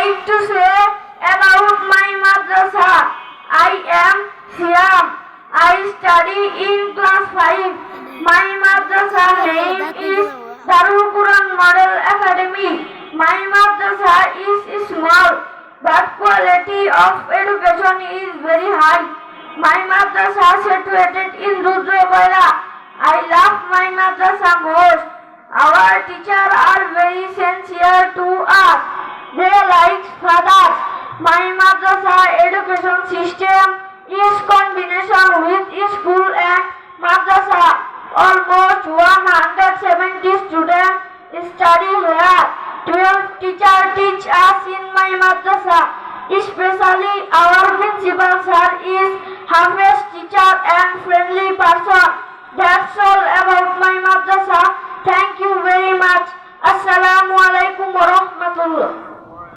like to say about my madrasa. I am Siam. I study in class 5. My madrasa name is Darul Quran Model Academy. My madrasa is small, but quality of education is very high. My madrasa situated in Rudrabara. I love my madrasa most. Our teachers are very sincere to us. They like fathers. My madrasa education system is combination with school and madrasa. Almost 170 students study here. 12 teachers teach us in my madrasa. Especially our principal sir is Hafiz teacher and friendly person. That's all about my madrasa. Thank you very much. Assalamu alaikum wa rahmatullah.